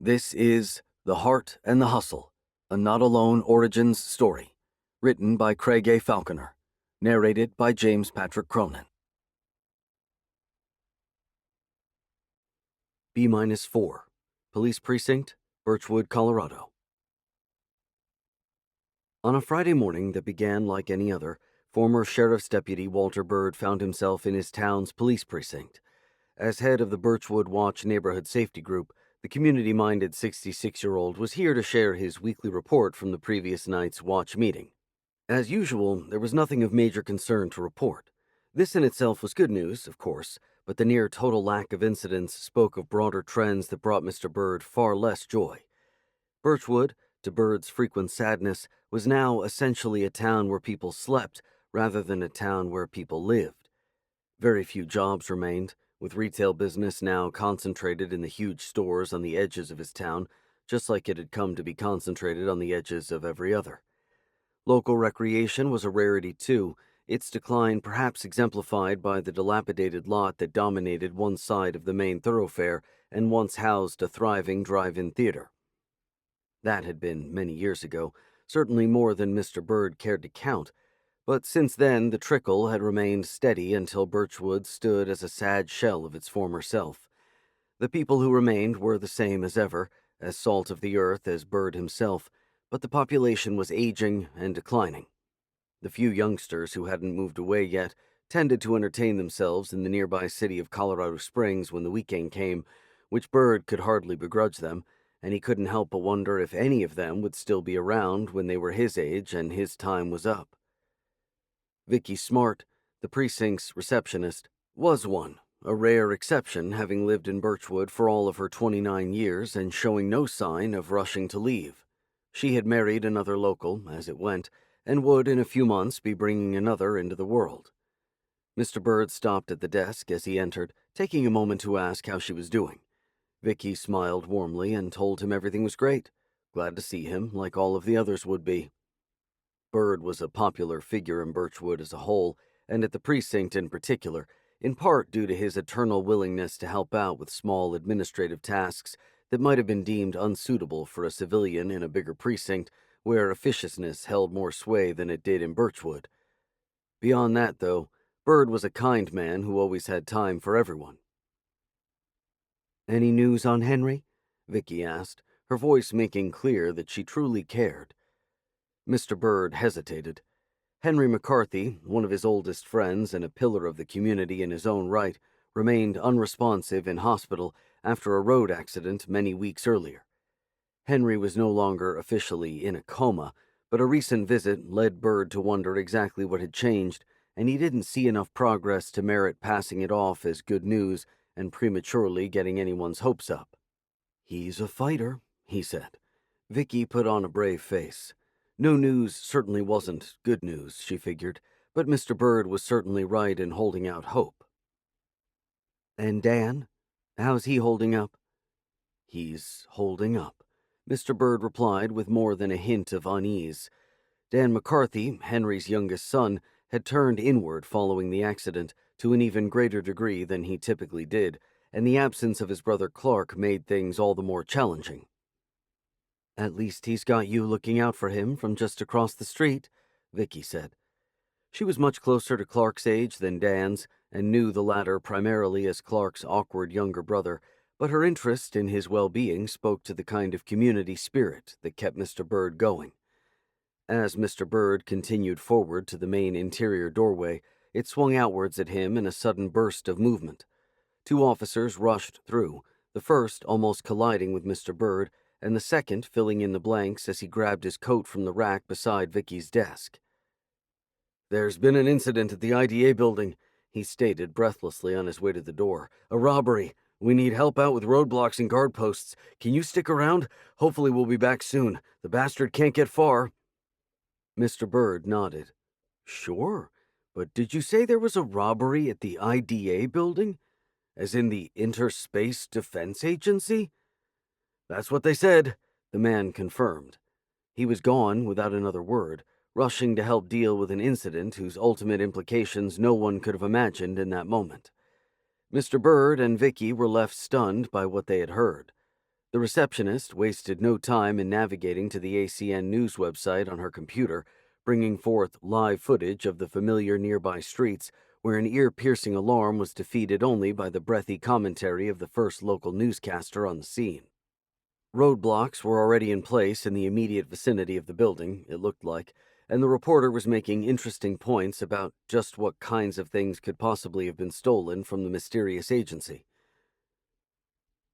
This is The Heart and the Hustle, a Not Alone Origins story, written by Craig A. Falconer, narrated by James Patrick Cronin. B-4, Police Precinct, Birchwood, Colorado. On a Friday morning that began like any other, former Sheriff's Deputy Walter Bird found himself in his town's police precinct. As head of the Birchwood Watch Neighborhood Safety Group, the community-minded 66-year-old was here to share his weekly report from the previous night's watch meeting. As usual, there was nothing of major concern to report. This in itself was good news, of course, but the near-total lack of incidents spoke of broader trends that brought Mr. Bird far less joy. Birchwood, to Bird's frequent sadness, was now essentially a town where people slept rather than a town where people lived. Very few jobs remained, with retail business now concentrated in the huge stores on the edges of his town, just like it had come to be concentrated on the edges of every other. Local recreation was a rarity too, its decline perhaps exemplified by the dilapidated lot that dominated one side of the main thoroughfare and once housed a thriving drive-in theater. That had been many years ago, certainly more than Mr. Bird cared to count, but since then the trickle had remained steady until Birchwood stood as a sad shell of its former self. The people who remained were the same as ever, as salt of the earth as Bird himself, but the population was aging and declining. The few youngsters who hadn't moved away yet tended to entertain themselves in the nearby city of Colorado Springs when the weekend came, which Bird could hardly begrudge them, and he couldn't help but wonder if any of them would still be around when they were his age and his time was up. Vicky Smart, the precinct's receptionist, was one, a rare exception, having lived in Birchwood for all of her 29 years and showing no sign of rushing to leave. She had married another local, as it went, and would in a few months be bringing another into the world. Mr. Bird stopped at the desk as he entered, taking a moment to ask how she was doing. Vicky smiled warmly and told him everything was great, glad to see him, like all of the others would be. Bird was a popular figure in Birchwood as a whole, and at the precinct in particular, in part due to his eternal willingness to help out with small administrative tasks that might have been deemed unsuitable for a civilian in a bigger precinct where officiousness held more sway than it did in Birchwood. Beyond that, though, Bird was a kind man who always had time for everyone. "Any news on Henry?" Vicky asked, her voice making clear that she truly cared. Mr. Bird hesitated. Henry McCarthy, one of his oldest friends and a pillar of the community in his own right, remained unresponsive in hospital after a road accident many weeks earlier. Henry was no longer officially in a coma, but a recent visit led Bird to wonder exactly what had changed, and he didn't see enough progress to merit passing it off as good news and prematurely getting anyone's hopes up. "He's a fighter," he said. Vicky put on a brave face. No news certainly wasn't good news, she figured, but Mr. Bird was certainly right in holding out hope. "And Dan? How's he holding up?" "He's holding up," Mr. Bird replied with more than a hint of unease. Dan McCarthy, Henry's youngest son, had turned inward following the accident to an even greater degree than he typically did, and the absence of his brother Clark made things all the more challenging. "At least he's got you looking out for him from just across the street," Vicky said. She was much closer to Clark's age than Dan's, and knew the latter primarily as Clark's awkward younger brother, but her interest in his well-being spoke to the kind of community spirit that kept Mr. Bird going. As Mr. Bird continued forward to the main interior doorway, it swung outwards at him in a sudden burst of movement. Two officers rushed through, the first almost colliding with Mr. Bird, and the second filling in the blanks as he grabbed his coat from the rack beside Vicky's desk. "There's been an incident at the IDA building," he stated breathlessly on his way to the door. "A robbery. We need help out with roadblocks and guard posts. Can you stick around? Hopefully we'll be back soon. The bastard can't get far." Mr. Bird nodded. "Sure, but did you say there was a robbery at the IDA building? As in the Interspace Defense Agency?" "That's what they said," the man confirmed. He was gone without another word, rushing to help deal with an incident whose ultimate implications no one could have imagined in that moment. Mr. Bird and Vicky were left stunned by what they had heard. The receptionist wasted no time in navigating to the ACN News website on her computer, bringing forth live footage of the familiar nearby streets where an ear-piercing alarm was defeated only by the breathy commentary of the first local newscaster on the scene. Roadblocks were already in place in the immediate vicinity of the building, it looked like, and the reporter was making interesting points about just what kinds of things could possibly have been stolen from the mysterious agency.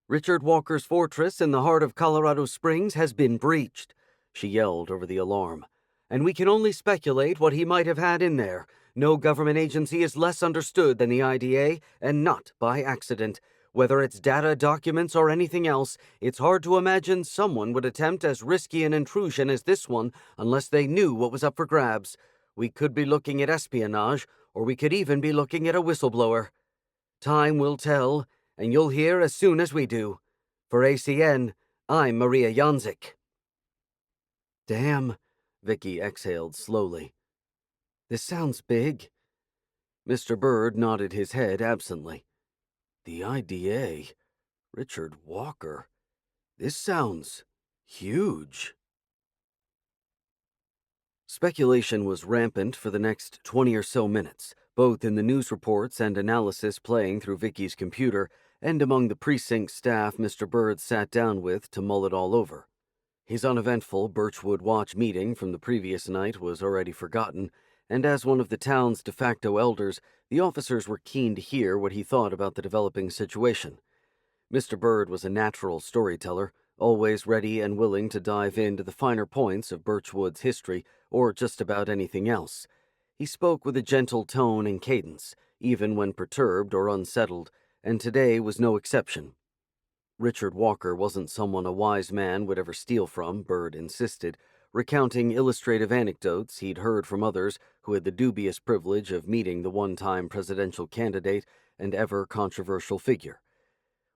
"Richard Walker's fortress in the heart of Colorado Springs has been breached," she yelled over the alarm. "And we can only speculate what he might have had in there. No government agency is less understood than the IDA, and not by accident. Whether it's data, documents, or anything else, it's hard to imagine someone would attempt as risky an intrusion as this one unless they knew what was up for grabs. We could be looking at espionage, or we could even be looking at a whistleblower. Time will tell, and you'll hear as soon as we do. For ACN, I'm Maria Janzik." "Damn," Vicky exhaled slowly. "This sounds big." Mr. Byrd nodded his head absently. "The IDA, Richard Walker. This sounds huge." Speculation was rampant for the next 20 or so minutes, both in the news reports and analysis playing through Vicky's computer, and among the precinct staff Mr. Byrd sat down with to mull it all over. His uneventful Birchwood Watch meeting from the previous night was already forgotten, and as one of the town's de facto elders, the officers were keen to hear what he thought about the developing situation. Mr. Byrd was a natural storyteller, always ready and willing to dive into the finer points of Birchwood's history or just about anything else. He spoke with a gentle tone and cadence, even when perturbed or unsettled, and today was no exception. Richard Walker wasn't someone a wise man would ever steal from, Byrd insisted, recounting illustrative anecdotes he'd heard from others who had the dubious privilege of meeting the one-time presidential candidate and ever-controversial figure.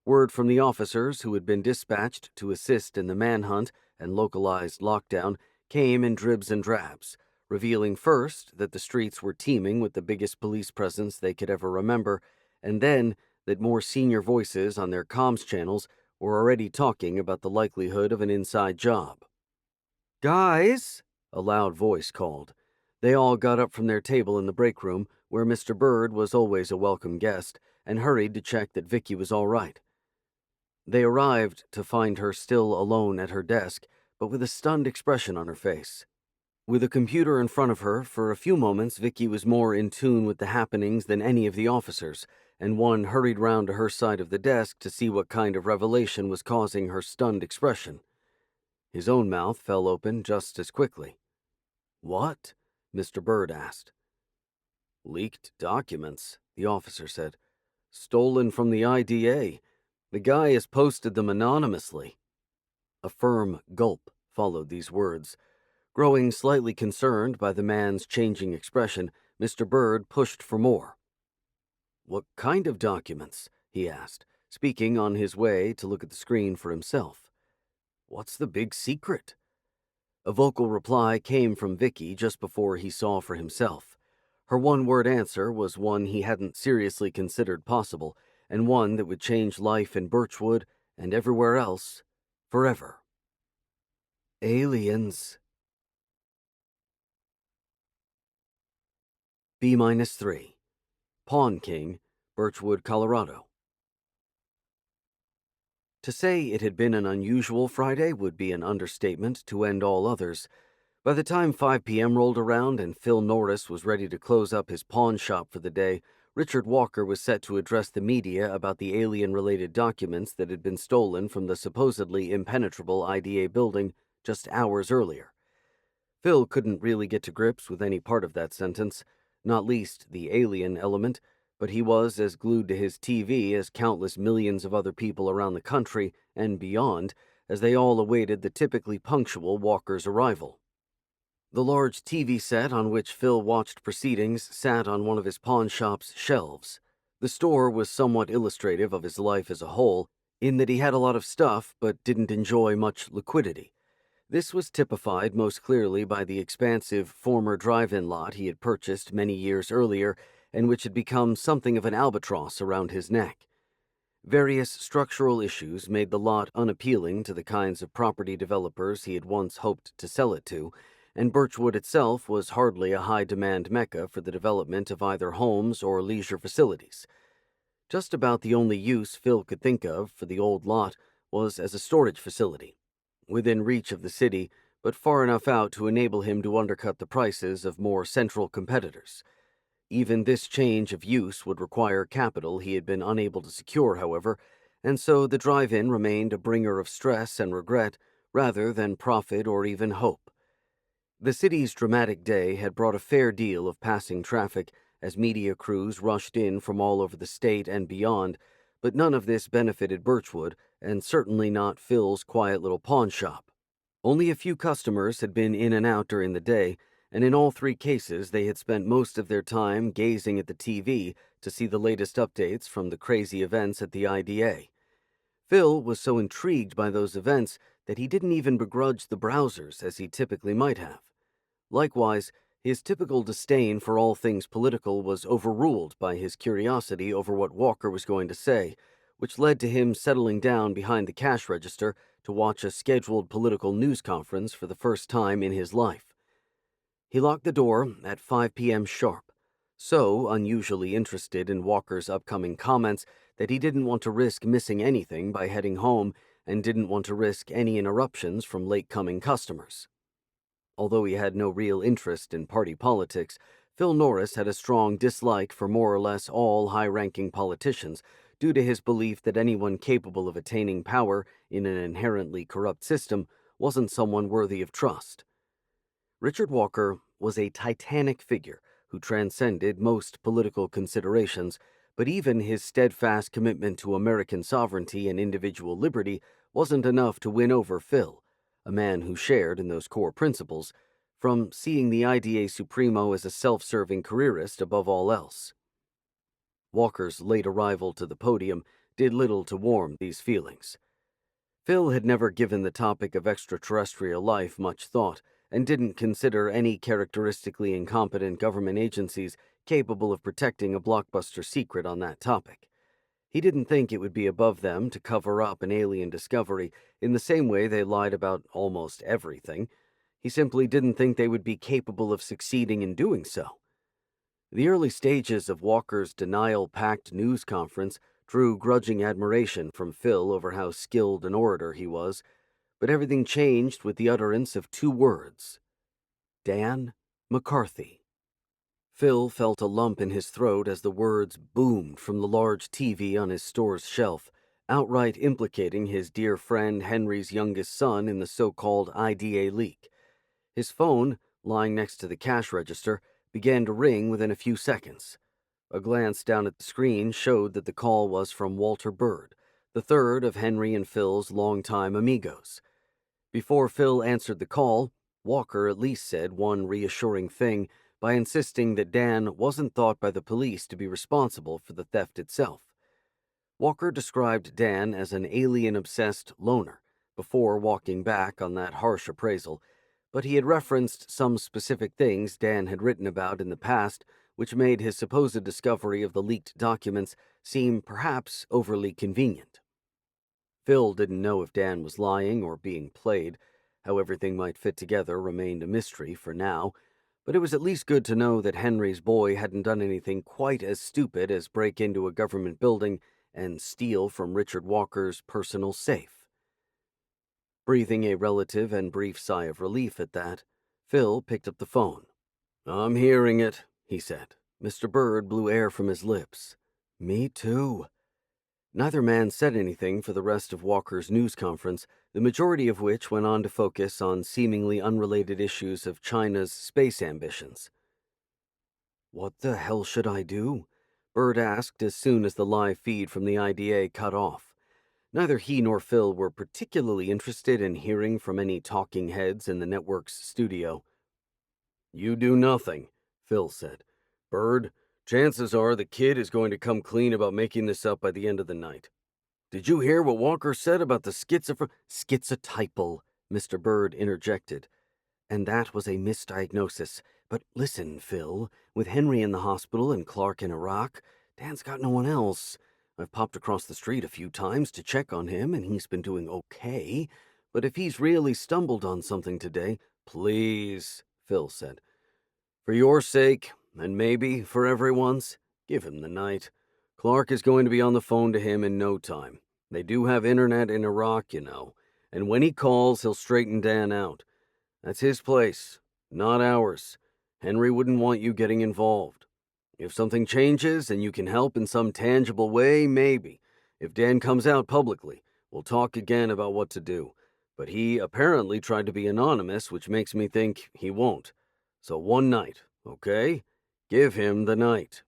Word from the officers who had been dispatched to assist in the manhunt and localized lockdown came in dribs and drabs, revealing first that the streets were teeming with the biggest police presence they could ever remember, and then that more senior voices on their comms channels were already talking about the likelihood of an inside job. "Guys," a loud voice called. They all got up from their table in the break room, where Mr. Byrd was always a welcome guest, and hurried to check that Vicky was all right. They arrived to find her still alone at her desk, but with a stunned expression on her face. With a computer in front of her, for a few moments Vicky was more in tune with the happenings than any of the officers, and one hurried round to her side of the desk to see what kind of revelation was causing her stunned expression. His own mouth fell open just as quickly. "What?" Mr. Byrd asked. "Leaked documents," the officer said. "Stolen from the IDA. The guy has posted them anonymously." A firm gulp followed these words. Growing slightly concerned by the man's changing expression, Mr. Byrd pushed for more. "What kind of documents?" he asked, speaking on his way to look at the screen for himself. "What's the big secret?" A vocal reply came from Vicky just before he saw for himself. Her one-word answer was one he hadn't seriously considered possible, and one that would change life in Birchwood and everywhere else forever. Aliens. B-3. Pawn King, Birchwood, Colorado. To say it had been an unusual Friday would be an understatement to end all others. By the time 5 p.m. rolled around and Phil Norris was ready to close up his pawn shop for the day, Richard Walker was set to address the media about the alien-related documents that had been stolen from the supposedly impenetrable IDA building just hours earlier. Phil couldn't really get to grips with any part of that sentence, not least the alien element, but he was as glued to his TV as countless millions of other people around the country and beyond, as they all awaited the typically punctual Walker's arrival. The large TV set on which Phil watched proceedings sat on one of his pawn shop's shelves. The store was somewhat illustrative of his life as a whole, in that he had a lot of stuff but didn't enjoy much liquidity. This was typified most clearly by the expansive former drive-in lot he had purchased many years earlier and which had become something of an albatross around his neck. Various structural issues made the lot unappealing to the kinds of property developers he had once hoped to sell it to, and Birchwood itself was hardly a high-demand mecca for the development of either homes or leisure facilities. Just about the only use Phil could think of for the old lot was as a storage facility, within reach of the city, but far enough out to enable him to undercut the prices of more central competitors. Even this change of use would require capital he had been unable to secure, however, and so the drive-in remained a bringer of stress and regret rather than profit or even hope. The city's dramatic day had brought a fair deal of passing traffic as media crews rushed in from all over the state and beyond, but none of this benefited Birchwood, and certainly not Phil's quiet little pawn shop. Only a few customers had been in and out during the day, and in all three cases they had spent most of their time gazing at the TV to see the latest updates from the crazy events at the IDA. Phil was so intrigued by those events that he didn't even begrudge the browsers as he typically might have. Likewise, his typical disdain for all things political was overruled by his curiosity over what Walker was going to say, which led to him settling down behind the cash register to watch a scheduled political news conference for the first time in his life. He locked the door at 5 p.m. sharp, so unusually interested in Walker's upcoming comments that he didn't want to risk missing anything by heading home and didn't want to risk any interruptions from late-coming customers. Although he had no real interest in party politics, Phil Norris had a strong dislike for more or less all high-ranking politicians due to his belief that anyone capable of attaining power in an inherently corrupt system wasn't someone worthy of trust. Richard Walker was a titanic figure who transcended most political considerations, but even his steadfast commitment to American sovereignty and individual liberty wasn't enough to win over Phil, a man who shared in those core principles, from seeing the IDA Supremo as a self-serving careerist above all else. Walker's late arrival to the podium did little to warm these feelings. Phil had never given the topic of extraterrestrial life much thought, and didn't consider any characteristically incompetent government agencies capable of protecting a blockbuster secret on that topic. He didn't think it would be above them to cover up an alien discovery in the same way they lied about almost everything. He simply didn't think they would be capable of succeeding in doing so. The early stages of Walker's denial-packed news conference drew grudging admiration from Phil over how skilled an orator he was, but everything changed with the utterance of two words: Dan McCarthy. Phil felt a lump in his throat as the words boomed from the large TV on his store's shelf, outright implicating his dear friend Henry's youngest son in the so-called IDA leak. His phone, lying next to the cash register, began to ring within a few seconds. A glance down at the screen showed that the call was from Walter Bird, the third of Henry and Phil's longtime amigos. Before Phil answered the call, Walker at least said one reassuring thing by insisting that Dan wasn't thought by the police to be responsible for the theft itself. Walker described Dan as an alien-obsessed loner before walking back on that harsh appraisal, but he had referenced some specific things Dan had written about in the past which made his supposed discovery of the leaked documents seem perhaps overly convenient. Phil didn't know if Dan was lying or being played. How everything might fit together remained a mystery for now, but it was at least good to know that Henry's boy hadn't done anything quite as stupid as break into a government building and steal from Richard Walker's personal safe. Breathing a relative and brief sigh of relief at that, Phil picked up the phone. "I'm hearing it," he said. Mr. Bird blew air from his lips. "Me too." Neither man said anything for the rest of Walker's news conference, the majority of which went on to focus on seemingly unrelated issues of China's space ambitions. "What the hell should I do?" Bird asked as soon as the live feed from the IDA cut off. Neither he nor Phil were particularly interested in hearing from any talking heads in the network's studio. "You do nothing," Phil said. "Bird, chances are the kid is going to come clean about making this up by the end of the night. Did you hear what Walker said about the Schizotypal, Mr. Bird interjected. And that was a misdiagnosis. But listen, Phil, with Henry in the hospital and Clark in Iraq, Dan's got no one else. I've popped across the street a few times to check on him, and he's been doing okay. But if he's really stumbled on something today, please, Phil said. For your sake, and maybe for everyone's, give him the night. Clark is going to be on the phone to him in no time. They do have internet in Iraq, you know, and when he calls, he'll straighten Dan out. That's his place, not ours. Henry wouldn't want you getting involved. If something changes and you can help in some tangible way, maybe. If Dan comes out publicly, we'll talk again about what to do. But he apparently tried to be anonymous, which makes me think he won't. So one night, okay? Give him the night.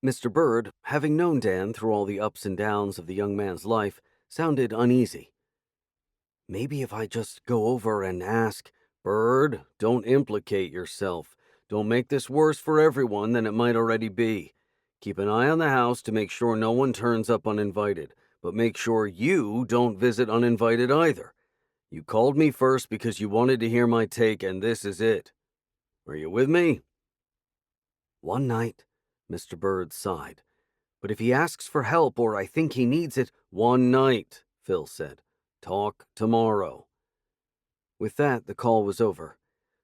Mr. Bird, having known Dan through all the ups and downs of the young man's life, sounded uneasy. Maybe if I just go over and ask, Bird, don't implicate yourself. Don't make this worse for everyone than it might already be. Keep an eye on the house to make sure no one turns up uninvited, but make sure you don't visit uninvited either. You called me first because you wanted to hear my take, and this is it. Are you with me? One night, Mr. Bird sighed. But if he asks for help or I think he needs it, one night, Phil said. Talk tomorrow. With that, the call was over.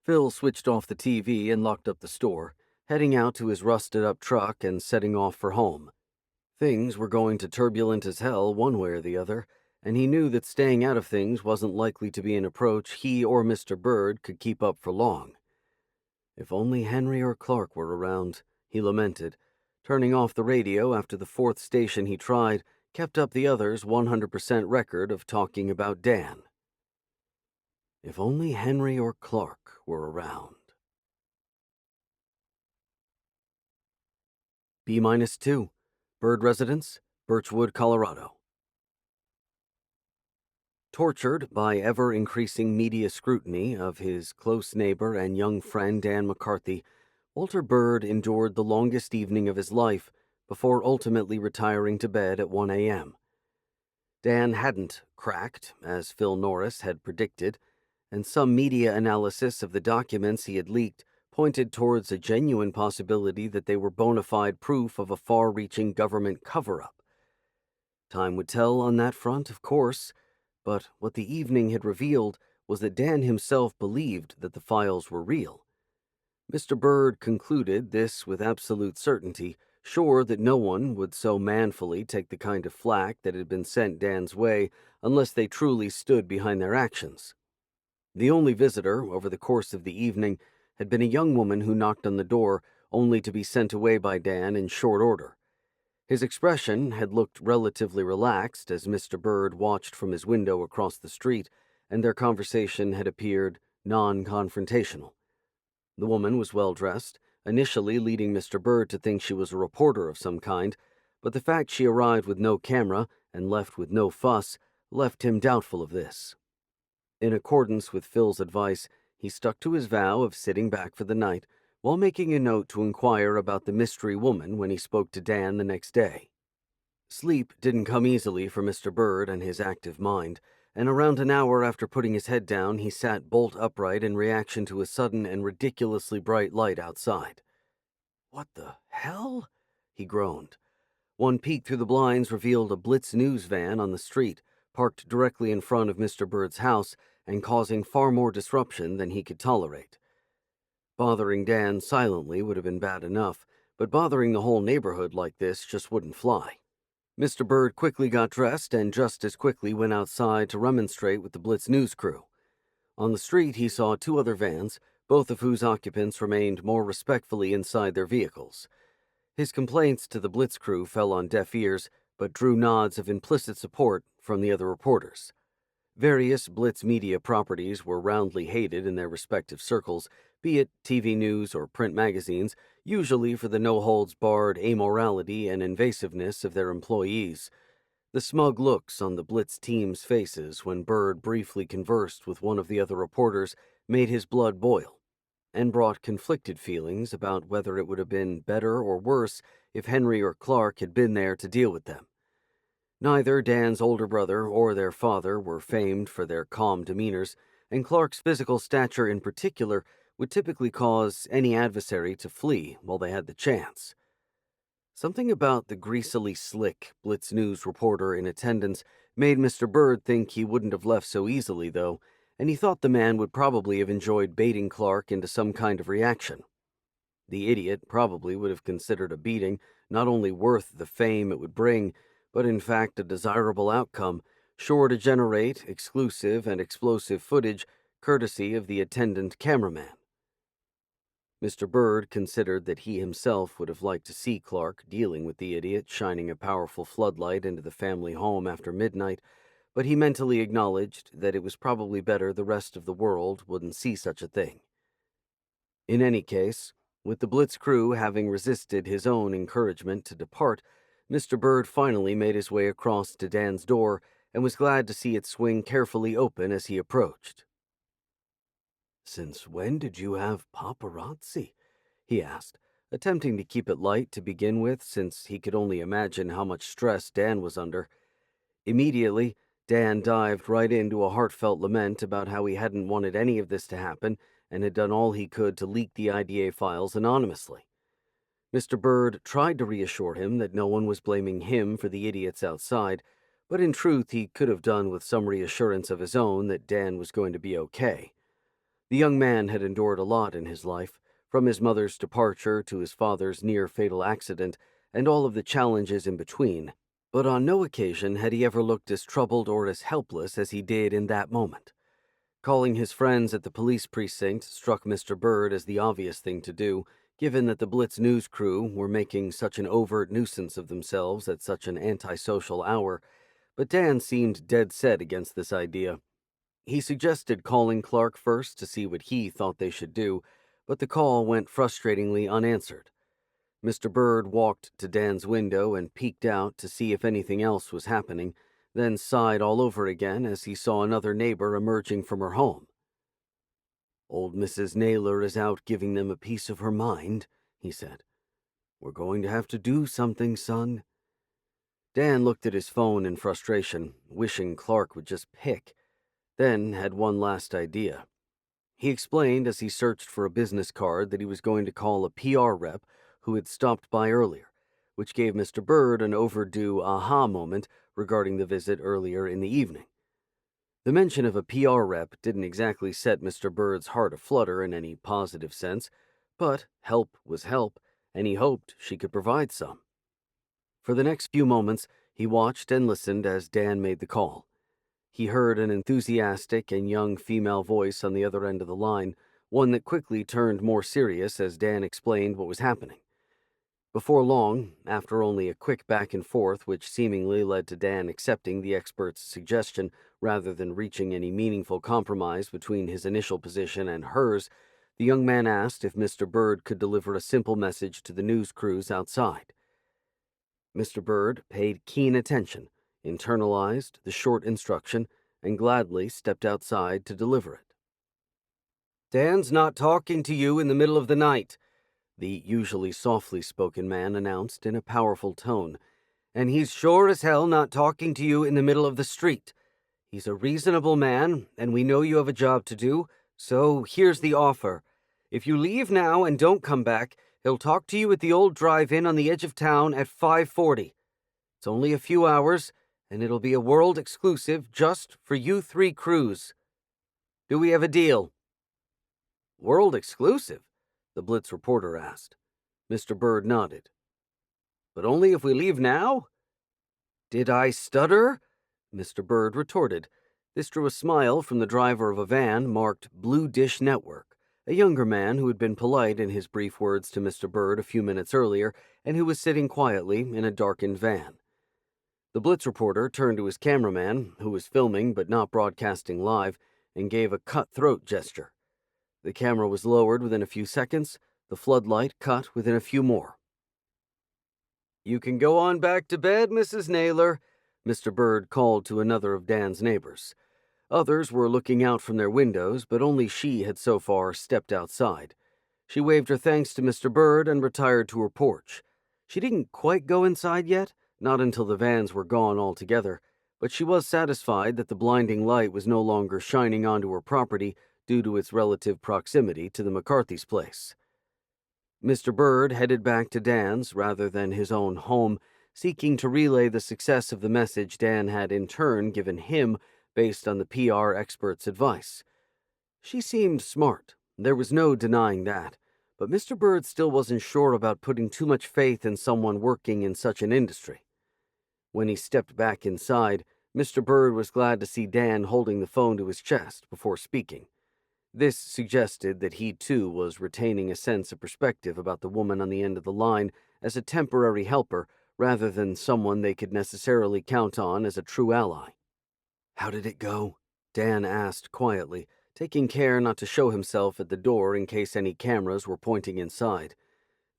Phil switched off the TV and locked up the store, heading out to his rusted-up truck and setting off for home. Things were going to turbulent as hell one way or the other, and he knew that staying out of things wasn't likely to be an approach he or Mr. Bird could keep up for long. If only Henry or Clark were around, he lamented, turning off the radio after the fourth station he tried kept up the other's 100% record of talking about Dan. If only Henry or Clark were around. B-2, Bird Residence, Birchwood, Colorado. Tortured by ever-increasing media scrutiny of his close neighbor and young friend Dan McCarthy, Walter Bird endured the longest evening of his life before ultimately retiring to bed at 1 a.m. Dan hadn't cracked, as Phil Norris had predicted, and some media analysis of the documents he had leaked pointed towards a genuine possibility that they were bona fide proof of a far-reaching government cover-up. Time would tell on that front, of course, but what the evening had revealed was that Dan himself believed that the files were real. Mr. Bird concluded this with absolute certainty, sure that no one would so manfully take the kind of flack that had been sent Dan's way unless they truly stood behind their actions. The only visitor over the course of the evening had been a young woman who knocked on the door, only to be sent away by Dan in short order. His expression had looked relatively relaxed as Mr. Bird watched from his window across the street, and their conversation had appeared non-confrontational. The woman was well-dressed, initially leading Mr. Bird to think she was a reporter of some kind, but the fact she arrived with no camera and left with no fuss left him doubtful of this. In accordance with Phil's advice, he stuck to his vow of sitting back for the night, while making a note to inquire about the mystery woman when he spoke to Dan the next day. Sleep didn't come easily for Mr. Bird and his active mind, and around an hour after putting his head down, he sat bolt upright in reaction to a sudden and ridiculously bright light outside. "What the hell?" he groaned. One peek through the blinds revealed a Blitz news van on the street, parked directly in front of Mr. Bird's house and causing far more disruption than he could tolerate. Bothering Dan silently would have been bad enough, but bothering the whole neighborhood like this just wouldn't fly. Mr. Bird quickly got dressed and just as quickly went outside to remonstrate with the Blitz news crew. On the street, he saw two other vans, both of whose occupants remained more respectfully inside their vehicles. His complaints to the Blitz crew fell on deaf ears, but drew nods of implicit support from the other reporters. Various Blitz media properties were roundly hated in their respective circles, be it TV news or print magazines, usually for the no-holds-barred amorality and invasiveness of their employees. The smug looks on the Blitz team's faces when Bird briefly conversed with one of the other reporters made his blood boil, and brought conflicted feelings about whether it would have been better or worse if Henry or Clark had been there to deal with them. Neither Dan's older brother or their father were famed for their calm demeanors, and Clark's physical stature in particular would typically cause any adversary to flee while they had the chance. Something about the greasily slick Blitz News reporter in attendance made Mr. Bird think he wouldn't have left so easily, though, and he thought the man would probably have enjoyed baiting Clark into some kind of reaction. The idiot probably would have considered a beating not only worth the fame it would bring, but in fact a desirable outcome, sure to generate exclusive and explosive footage courtesy of the attendant cameraman. Mr. Bird considered that he himself would have liked to see Clark dealing with the idiot shining a powerful floodlight into the family home after midnight, but he mentally acknowledged that it was probably better the rest of the world wouldn't see such a thing. In any case, with the Blitz crew having resisted his own encouragement to depart, Mr. Bird finally made his way across to Dan's door and was glad to see it swing carefully open as he approached. "Since when did you have paparazzi?" he asked, attempting to keep it light to begin with since he could only imagine how much stress Dan was under. Immediately, Dan dived right into a heartfelt lament about how he hadn't wanted any of this to happen and had done all he could to leak the IDA files anonymously. Mr. Bird tried to reassure him that no one was blaming him for the idiots outside, but in truth he could have done with some reassurance of his own that Dan was going to be okay. The young man had endured a lot in his life, from his mother's departure to his father's near-fatal accident, and all of the challenges in between, but on no occasion had he ever looked as troubled or as helpless as he did in that moment. Calling his friends at the police precinct struck Mr. Bird as the obvious thing to do, given that the Blitz News crew were making such an overt nuisance of themselves at such an antisocial hour, but Dan seemed dead set against this idea. He suggested calling Clark first to see what he thought they should do, but the call went frustratingly unanswered. Mr. Bird walked to Dan's window and peeked out to see if anything else was happening, then sighed all over again as he saw another neighbor emerging from her home. "Old Mrs. Naylor is out giving them a piece of her mind," he said. "We're going to have to do something, son." Dan looked at his phone in frustration, wishing Clark would just pick, then had one last idea. He explained as he searched for a business card that he was going to call a PR rep who had stopped by earlier, which gave Mr. Bird an overdue aha moment regarding the visit earlier in the evening. The mention of a PR rep didn't exactly set Mr. Bird's heart aflutter in any positive sense, but help was help, and he hoped she could provide some. For the next few moments, he watched and listened as Dan made the call. He heard an enthusiastic and young female voice on the other end of the line, one that quickly turned more serious as Dan explained what was happening. Before long, after only a quick back and forth which seemingly led to Dan accepting the expert's suggestion rather than reaching any meaningful compromise between his initial position and hers, the young man asked if Mr. Bird could deliver a simple message to the news crews outside. Mr. Bird paid keen attention, internalized the short instruction, and gladly stepped outside to deliver it. "Dan's not talking to you in the middle of the night," the usually softly spoken man announced in a powerful tone, "and he's sure as hell not talking to you in the middle of the street. He's a reasonable man, and we know you have a job to do, so here's the offer. If you leave now and don't come back, he'll talk to you at the old drive-in on the edge of town at 5:40. It's only a few hours, and it'll be a world exclusive just for you three crews. Do we have a deal?" "World exclusive?" the Blitz reporter asked. Mr. Bird nodded. "But only if we leave now?" "Did I stutter?" Mr. Bird retorted. This drew a smile from the driver of a van marked Blue Dish Network, a younger man who had been polite in his brief words to Mr. Bird a few minutes earlier and who was sitting quietly in a darkened van. The Blitz reporter turned to his cameraman, who was filming but not broadcasting live, and gave a cutthroat gesture. The camera was lowered within a few seconds, the floodlight cut within a few more. "You can go on back to bed, Mrs. Naylor," Mr. Bird called to another of Dan's neighbors. Others were looking out from their windows, but only she had so far stepped outside. She waved her thanks to Mr. Bird and retired to her porch. She didn't quite go inside yet, not until the vans were gone altogether, but she was satisfied that the blinding light was no longer shining onto her property due to its relative proximity to the McCarthy's place. Mr. Bird headed back to Dan's rather than his own home, seeking to relay the success of the message Dan had in turn given him based on the PR expert's advice. She seemed smart, there was no denying that, but Mr. Bird still wasn't sure about putting too much faith in someone working in such an industry. When he stepped back inside, Mr. Bird was glad to see Dan holding the phone to his chest before speaking. This suggested that he, too, was retaining a sense of perspective about the woman on the end of the line as a temporary helper rather than someone they could necessarily count on as a true ally. "How did it go?" Dan asked quietly, taking care not to show himself at the door in case any cameras were pointing inside.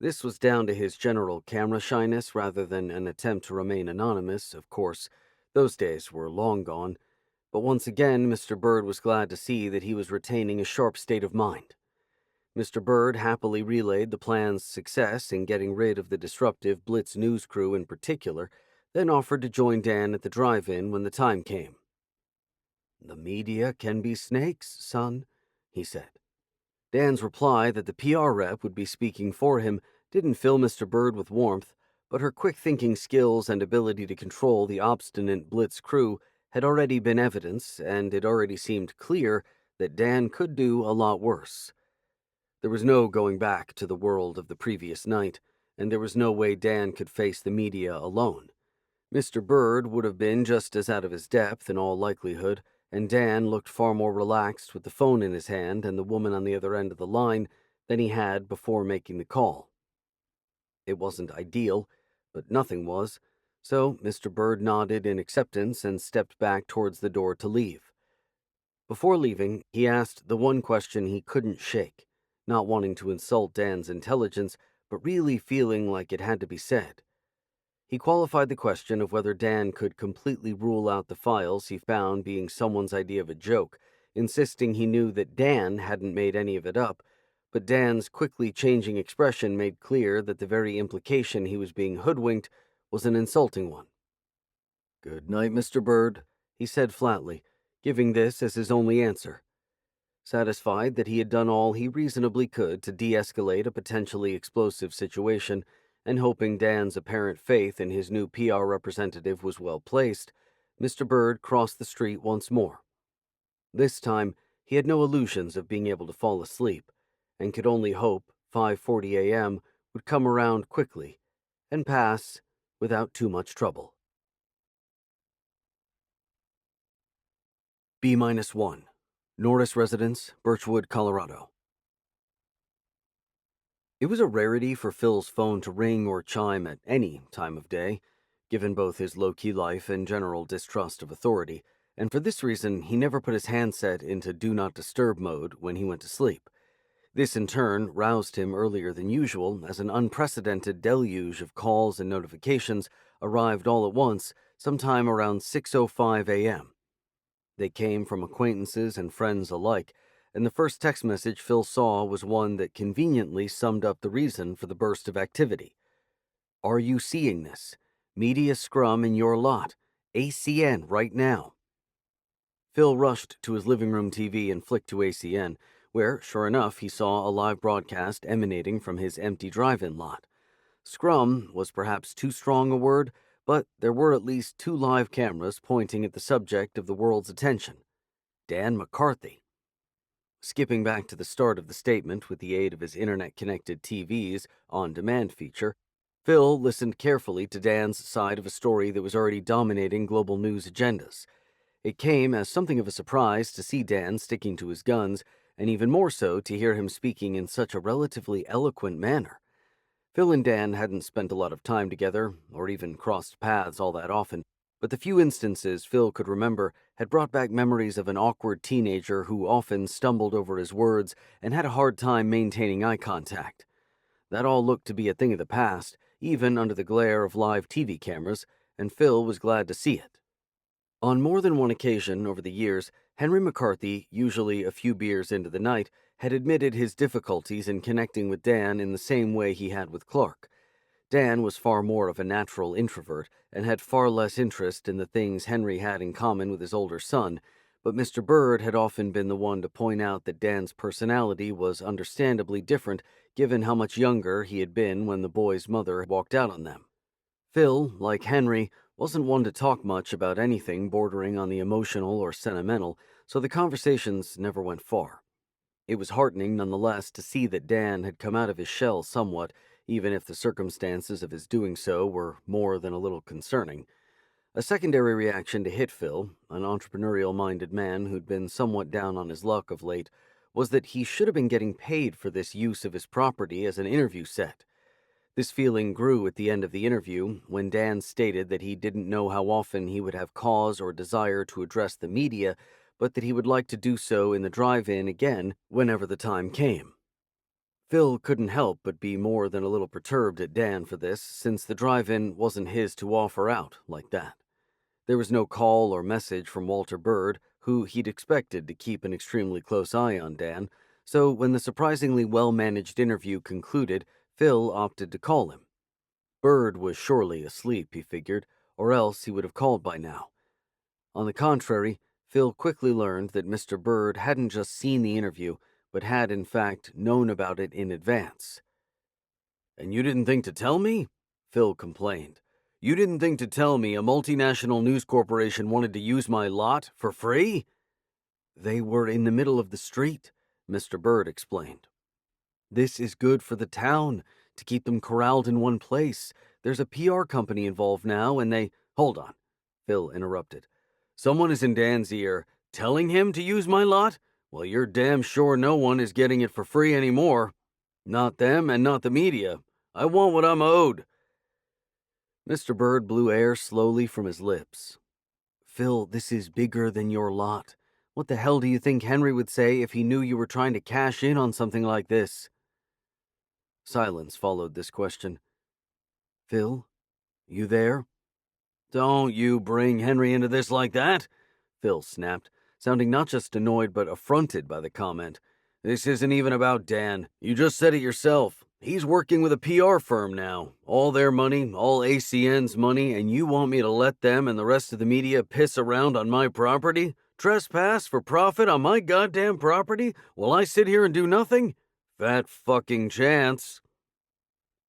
This was down to his general camera shyness rather than an attempt to remain anonymous, of course. Those days were long gone. But once again, Mr. Bird was glad to see that he was retaining a sharp state of mind. Mr. Bird happily relayed the plan's success in getting rid of the disruptive Blitz news crew in particular, then offered to join Dan at the drive-in when the time came. "The media can be snakes, son," he said. Dan's reply that the PR rep would be speaking for him didn't fill Mr. Bird with warmth, but her quick-thinking skills and ability to control the obstinate Blitz crew had already been evidence, and it already seemed clear that Dan could do a lot worse. There was no going back to the world of the previous night, and there was no way Dan could face the media alone. Mr. Bird would have been just as out of his depth in all likelihood, and Dan looked far more relaxed with the phone in his hand and the woman on the other end of the line than he had before making the call. It wasn't ideal, but nothing was, so Mr. Bird nodded in acceptance and stepped back towards the door to leave. Before leaving, he asked the one question he couldn't shake, not wanting to insult Dan's intelligence, but really feeling like it had to be said. He qualified the question of whether Dan could completely rule out the files he found being someone's idea of a joke, insisting he knew that Dan hadn't made any of it up, but Dan's quickly changing expression made clear that the very implication he was being hoodwinked was an insulting one. "Good night, Mr. Bird," he said flatly, giving this as his only answer. Satisfied that he had done all he reasonably could to de-escalate a potentially explosive situation, and hoping Dan's apparent faith in his new PR representative was well placed, Mr. Bird crossed the street once more. This time, he had no illusions of being able to fall asleep, and could only hope 5:40 a.m. would come around quickly and pass without too much trouble. B-1, Norris Residence, Birchwood, Colorado. It was a rarity for Phil's phone to ring or chime at any time of day, given both his low-key life and general distrust of authority, and for this reason he never put his handset into Do Not Disturb mode when he went to sleep. This in turn roused him earlier than usual as an unprecedented deluge of calls and notifications arrived all at once sometime around 6:05 a.m. They came from acquaintances and friends alike, and the first text message Phil saw was one that conveniently summed up the reason for the burst of activity. "Are you seeing this? Media scrum in your lot. ACN right now." Phil rushed to his living room TV and flicked to ACN, where, sure enough, he saw a live broadcast emanating from his empty drive-in lot. Scrum was perhaps too strong a word, but there were at least 2 live cameras pointing at the subject of the world's attention, Dan McCarthy. Skipping back to the start of the statement with the aid of his internet-connected TV's on-demand feature, Phil listened carefully to Dan's side of a story that was already dominating global news agendas. It came as something of a surprise to see Dan sticking to his guns, and even more so to hear him speaking in such a relatively eloquent manner. Phil and Dan hadn't spent a lot of time together, or even crossed paths all that often, but the few instances Phil could remember had brought back memories of an awkward teenager who often stumbled over his words and had a hard time maintaining eye contact. That all looked to be a thing of the past, even under the glare of live TV cameras, and Phil was glad to see it. On more than one occasion over the years, Henry McCarthy, usually a few beers into the night, had admitted his difficulties in connecting with Dan in the same way he had with Clark. Dan was far more of a natural introvert and had far less interest in the things Henry had in common with his older son, but Mr. Bird had often been the one to point out that Dan's personality was understandably different given how much younger he had been when the boy's mother walked out on them. Phil, like Henry, wasn't one to talk much about anything bordering on the emotional or sentimental, so the conversations never went far. It was heartening, nonetheless, to see that Dan had come out of his shell somewhat, even if the circumstances of his doing so were more than a little concerning. A secondary reaction to hit Phil, an entrepreneurial-minded man who'd been somewhat down on his luck of late, was that he should have been getting paid for this use of his property as an interview set. This feeling grew at the end of the interview when Dan stated that he didn't know how often he would have cause or desire to address the media, but that he would like to do so in the drive-in again whenever the time came. Phil couldn't help but be more than a little perturbed at Dan for this, since the drive-in wasn't his to offer out like that. There was no call or message from Walter Bird, who he'd expected to keep an extremely close eye on Dan, so when the surprisingly well-managed interview concluded, Phil opted to call him. Bird was surely asleep, he figured, or else he would have called by now. On the contrary, Phil quickly learned that Mr. Bird hadn't just seen the interview, but had in fact known about it in advance. "And you didn't think to tell me?" Phil complained. "You didn't think to tell me a multinational news corporation wanted to use my lot for free?" "They were in the middle of the street," Mr. Bird explained. "This is good for the town, to keep them corralled in one place. There's a PR company involved now, and they—" "Hold on," Phil interrupted. "Someone is in Dan's ear, telling him to use my lot? Well, you're damn sure no one is getting it for free anymore. Not them, and not the media. I want what I'm owed." Mr. Bird blew air slowly from his lips. "Phil, this is bigger than your lot. What the hell do you think Henry would say if he knew you were trying to cash in on something like this?" Silence followed this question. "Phil, you there?" "Don't you bring Henry into this like that," Phil snapped, sounding not just annoyed but affronted by the comment. "This isn't even about Dan. You just said it yourself. He's working with a PR firm now. All their money, all ACN's money, and you want me to let them and the rest of the media piss around on my property? Trespass for profit on my goddamn property while I sit here and do nothing? Fat fucking chance."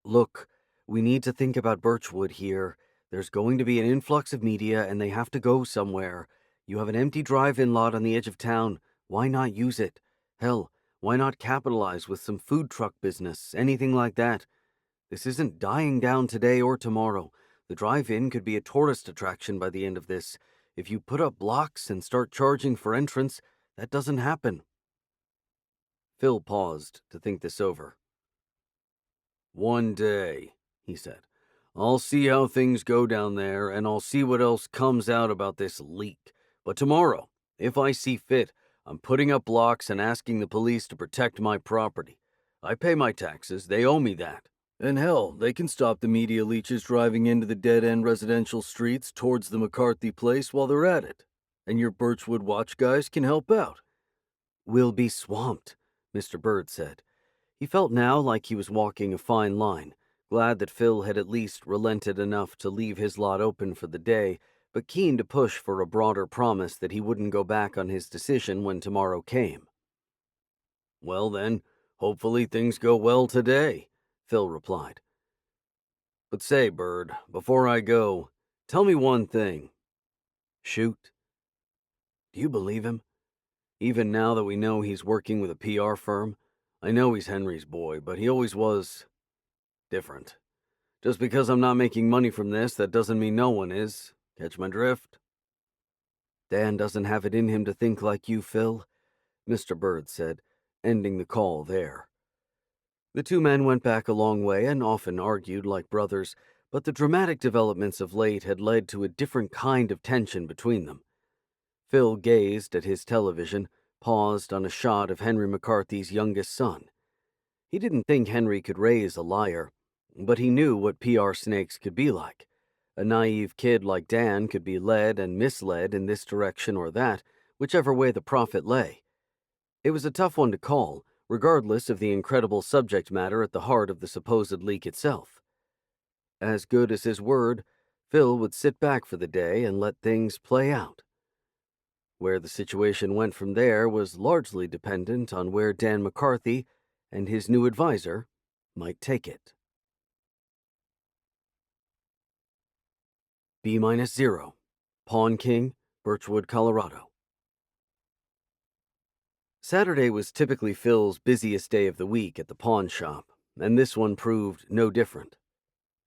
"Look, we need to think about Birchwood here. There's going to be an influx of media and they have to go somewhere. You have an empty drive-in lot on the edge of town. Why not use it? Hell, why not capitalize with some food truck business, anything like that? This isn't dying down today or tomorrow. The drive-in could be a tourist attraction by the end of this. If you put up blocks and start charging for entrance, that doesn't happen." Phil paused to think this over. "One day," he said. "I'll see how things go down there, and I'll see what else comes out about this leak. But tomorrow, if I see fit, I'm putting up blocks and asking the police to protect my property. I pay my taxes, they owe me that. And hell, they can stop the media leeches driving into the dead-end residential streets towards the McCarthy place while they're at it. And your Birchwood Watch guys can help out." "We'll be swamped," Mr. Bird said. He felt now like he was walking a fine line, glad that Phil had at least relented enough to leave his lot open for the day, but keen to push for a broader promise that he wouldn't go back on his decision when tomorrow came. "Well then, hopefully things go well today," Phil replied. "But say, Bird, before I go, tell me one thing." "Shoot." "Do you believe him? Even now that we know he's working with a PR firm? I know he's Henry's boy, but he always was different. Just because I'm not making money from this, that doesn't mean no one is. Catch my drift?" "Dan doesn't have it in him to think like you, Phil," Mr. Bird said, ending the call there. The two men went back a long way and often argued like brothers, but the dramatic developments of late had led to a different kind of tension between them. Phil gazed at his television, paused on a shot of Henry McCarthy's youngest son. He didn't think Henry could raise a liar, but he knew what PR snakes could be like. A naive kid like Dan could be led and misled in this direction or that, whichever way the profit lay. It was a tough one to call, regardless of the incredible subject matter at the heart of the supposed leak itself. As good as his word, Phil would sit back for the day and let things play out. Where the situation went from there was largely dependent on where Dan McCarthy and his new advisor might take it. B-0, Pawn King, Birchwood, Colorado. Saturday was typically Phil's busiest day of the week at the pawn shop, and this one proved no different.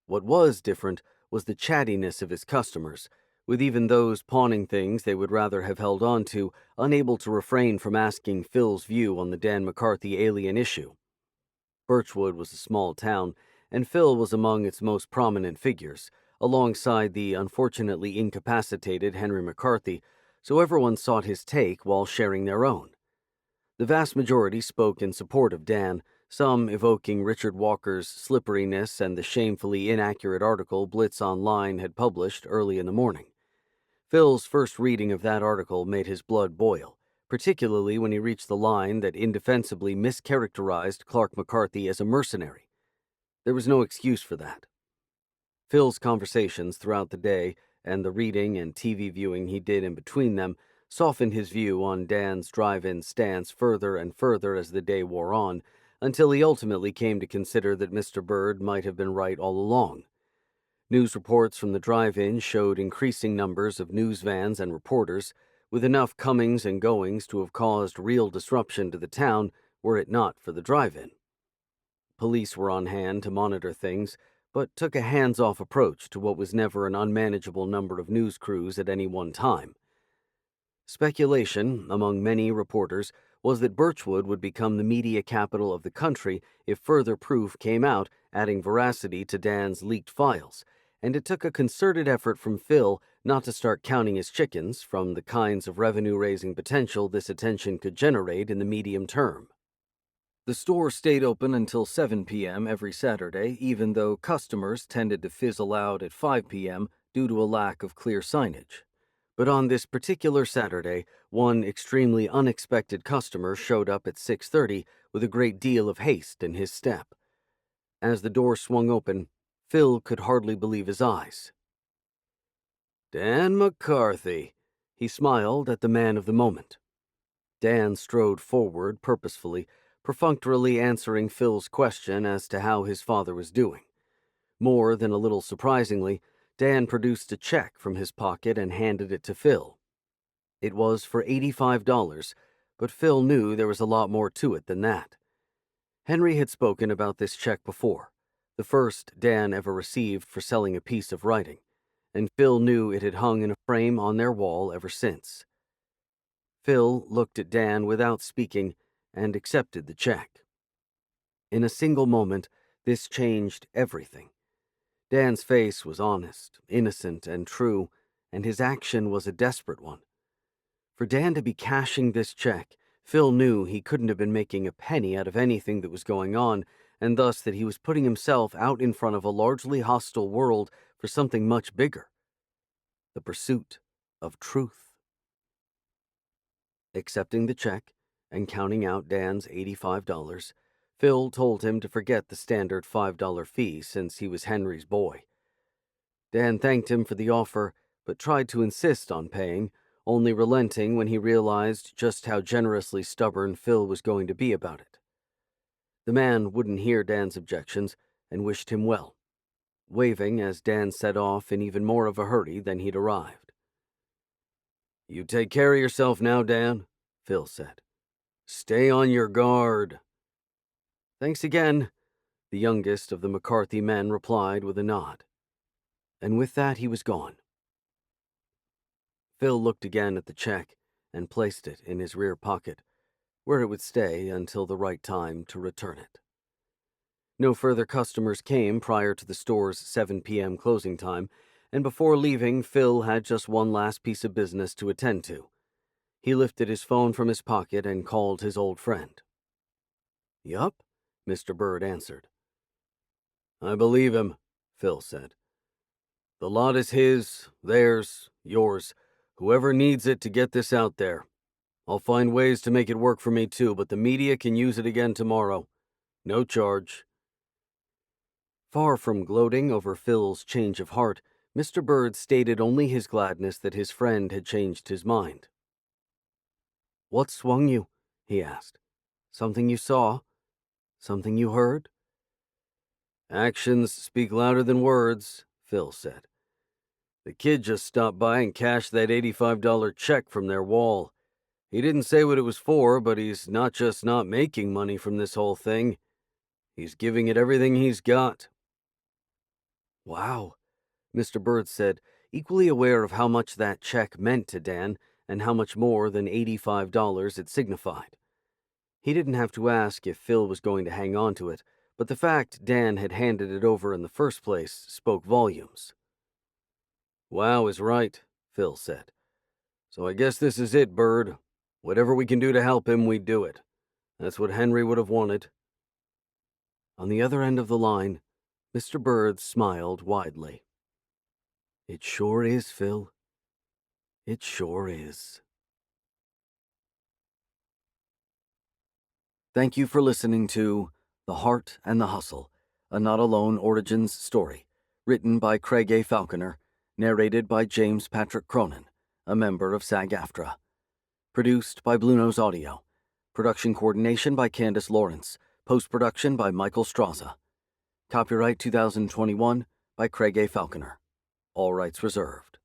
What was different was the chattiness of his customers, with even those pawning things they would rather have held on to, unable to refrain from asking Phil's view on the Dan McCarthy alien issue. Birchwood was a small town, and Phil was among its most prominent figures, alongside the unfortunately incapacitated Henry McCarthy, so everyone sought his take while sharing their own. The vast majority spoke in support of Dan, some evoking Richard Walker's slipperiness and the shamefully inaccurate article Blitz Online had published early in the morning. Phil's first reading of that article made his blood boil, particularly when he reached the line that indefensibly mischaracterized Clark McCarthy as a mercenary. There was no excuse for that. Phil's conversations throughout the day, and the reading and TV viewing he did in between them, softened his view on Dan's drive-in stance further and further as the day wore on, until he ultimately came to consider that Mr. Bird might have been right all along. News reports from the drive-in showed increasing numbers of news vans and reporters, with enough comings and goings to have caused real disruption to the town were it not for the drive-in. Police were on hand to monitor things, but took a hands-off approach to what was never an unmanageable number of news crews at any one time. Speculation, among many reporters, was that Birchwood would become the media capital of the country if further proof came out, adding veracity to Dan's leaked files, and it took a concerted effort from Phil not to start counting his chickens from the kinds of revenue-raising potential this attention could generate in the medium term. The store stayed open until 7 p.m. every Saturday, even though customers tended to fizzle out at 5 p.m. due to a lack of clear signage. But on this particular Saturday, one extremely unexpected customer showed up at 6:30 with a great deal of haste in his step. As the door swung open, Phil could hardly believe his eyes. Dan McCarthy, he smiled at the man of the moment. Dan strode forward purposefully, perfunctorily answering Phil's question as to how his father was doing. More than a little surprisingly, Dan produced a check from his pocket and handed it to Phil. It was for $85, but Phil knew there was a lot more to it than that. Henry had spoken about this check before, the first Dan ever received for selling a piece of writing, and Phil knew it had hung in a frame on their wall ever since. Phil looked at Dan without speaking and accepted the check. In a single moment, this changed everything. Dan's face was honest, innocent, and true, and his action was a desperate one. For Dan to be cashing this check, Phil knew he couldn't have been making a penny out of anything that was going on, and thus that he was putting himself out in front of a largely hostile world for something much bigger: the pursuit of truth. Accepting the check and counting out Dan's $85, Phil told him to forget the standard $5 fee since he was Henry's boy. Dan thanked him for the offer, but tried to insist on paying, only relenting when he realized just how generously stubborn Phil was going to be about it. The man wouldn't hear Dan's objections and wished him well, waving as Dan set off in even more of a hurry than he'd arrived. "You take care of yourself now, Dan," Phil said. "Stay on your guard." "Thanks again," the youngest of the McCarthy men replied with a nod. And with that he was gone. Phil looked again at the check and placed it in his rear pocket, where it would stay until the right time to return it. No further customers came prior to the store's 7 p.m. closing time, and before leaving, Phil had just one last piece of business to attend to. He lifted his phone from his pocket and called his old friend. "Yup," Mr. Bird answered. "I believe him," Phil said. "The lot is his, theirs, yours, whoever needs it to get this out there. I'll find ways to make it work for me too, but the media can use it again tomorrow. No charge." Far from gloating over Phil's change of heart, Mr. Bird stated only his gladness that his friend had changed his mind. "What swung you?" he asked. "Something you saw? Something you heard?" "Actions speak louder than words," Phil said. "The kid just stopped by and cashed that $85 check from their wall. He didn't say what it was for, but he's not just not making money from this whole thing. He's giving it everything he's got." "Wow," Mr. Bird said, equally aware of how much that check meant to Dan and how much more than $85 it signified. He didn't have to ask if Phil was going to hang on to it, but the fact Dan had handed it over in the first place spoke volumes. "Wow is right," Phil said. "So I guess this is it, Bird. Whatever we can do to help him, we do it. That's what Henry would have wanted." On the other end of the line, Mr. Bird smiled widely. "It sure is, Phil. It sure is." Thank you for listening to The Heart and the Hustle, a Not Alone Origins story, written by Craig A. Falconer, narrated by James Patrick Cronin, a member of SAG-AFTRA. Produced by Blue Nose Audio. Production coordination by Candace Lawrence. Post-production by Michael Straza. Copyright 2021 by Craig A. Falconer. All rights reserved.